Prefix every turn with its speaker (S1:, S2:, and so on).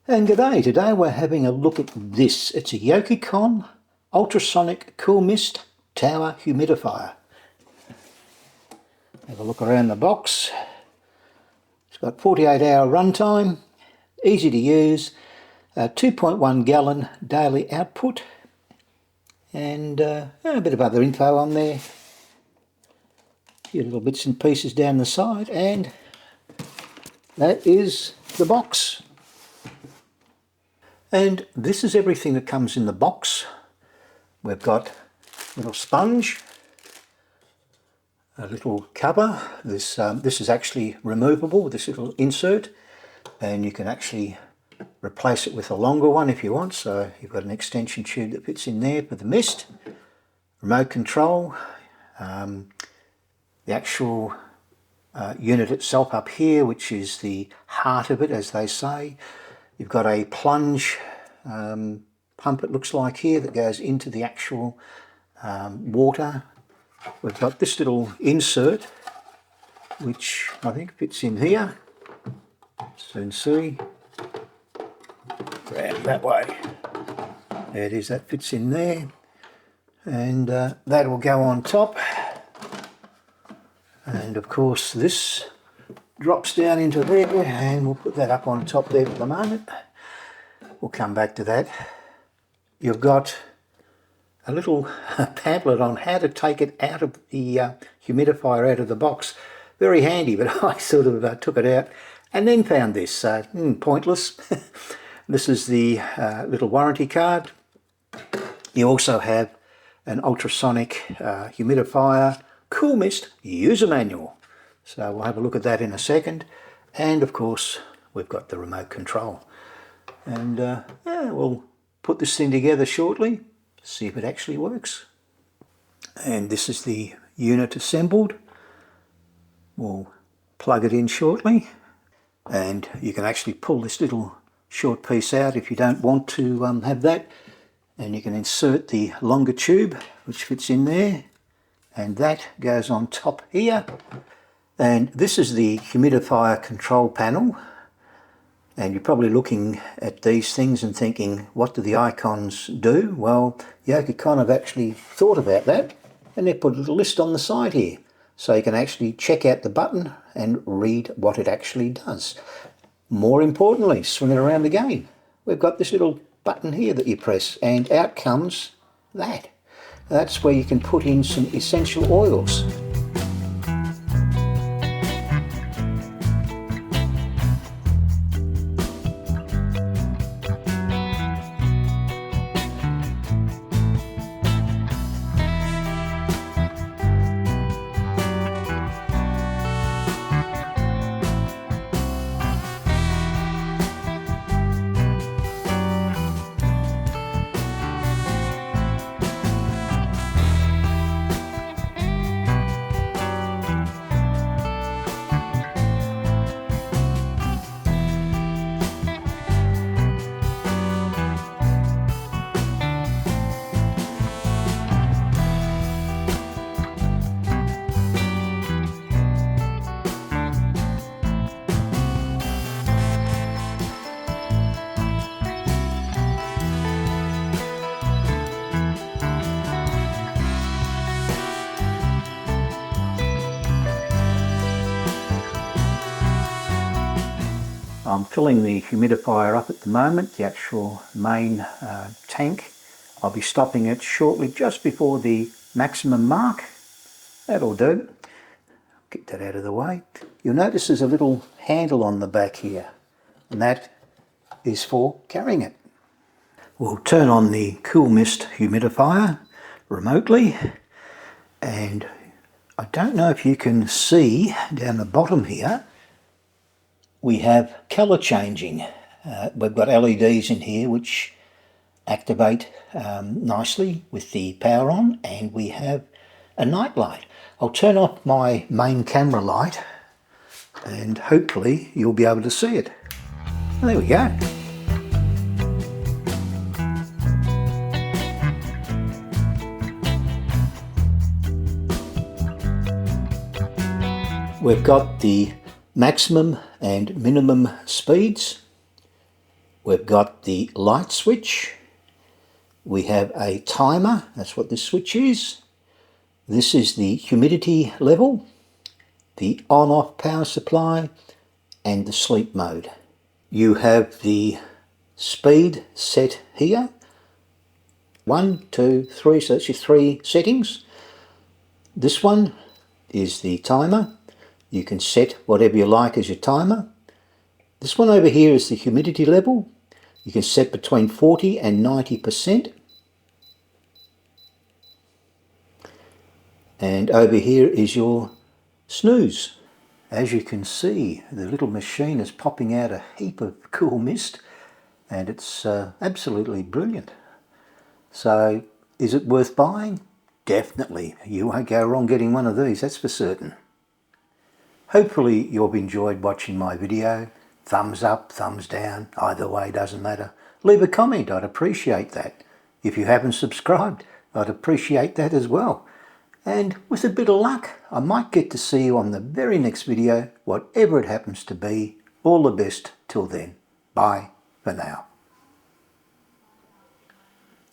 S1: And g'day, today we're having a look at this. It's a Yokekon ultrasonic cool mist tower humidifier. Have a look around the box. It's got 48-hour runtime, easy to use, 2.1 gallon daily output, and a bit of other info on there. A few little bits and pieces down the side, and that is the box. And this is everything that comes in the box. We've got a little sponge, a little cover. This is actually removable with this little insert, and you can actually replace it with a longer one if you want. So you've got an extension tube that fits in there for the mist. Remote control, the actual unit itself up here, which is the heart of it, as they say. You've got a plunge pump, it looks like here, that goes into the actual water. We've got this little insert, which I think fits in here. Soon see. Round that way. There it is, that fits in there. And that will go on top. And of course this drops down into there, and we'll put that up on top there for the moment. We'll come back to that. You've got a little pamphlet on how to take it out of the humidifier out of the box. Very handy, but I sort of took it out and then found this. Pointless. This is the little warranty card. You also have an ultrasonic humidifier Cool Mist user manual. So we'll have a look at that in a second. And of course we've got the remote control. And we'll put this thing together shortly, see if it actually works. And this is the unit assembled. We'll plug it in shortly, and you can actually pull this little short piece out if you don't want to have that, and you can insert the longer tube which fits in there, and that goes on top here. And this is the humidifier control panel. And you're probably looking at these things and thinking, what do the icons do? Well, Yokekon have actually thought about that, and they put a little list on the side here. So you can actually check out the button and read what it actually does. More importantly, swing it around again. We've got this little button here that you press, and out comes that. That's where you can put in some essential oils. I'm filling the humidifier up at the moment, the actual main tank. I'll be stopping it shortly, just before the maximum mark. That'll do. Get that out of the way. You'll notice there's a little handle on the back here, and that is for carrying it. We'll turn on the Cool Mist humidifier remotely, and I don't know if you can see down the bottom here, we have colour changing. We've got LEDs in here which activate nicely with the power on, and we have a nightlight. I'll turn off my main camera light and hopefully you'll be able to see it. Well, there we go. We've got the maximum and minimum speeds. We've got the light switch. We have a timer, that's what this switch is. This is the humidity level, the on-off power supply, and the sleep mode. You have the speed set here. 1, 2, 3, so that's your 3 settings. This one is the timer. You can set whatever you like as your timer. This one over here is the humidity level. You can set between 40 and 90%. And over here is your snooze. As you can see, the little machine is popping out a heap of cool mist, and it's absolutely brilliant. So, is it worth buying? Definitely. You won't go wrong getting one of these, that's for certain. Hopefully you've enjoyed watching my video. Thumbs up, thumbs down, either way doesn't matter. Leave a comment, I'd appreciate that. If you haven't subscribed, I'd appreciate that as well. And with a bit of luck, I might get to see you on the very next video, whatever it happens to be. All the best till then. Bye for now.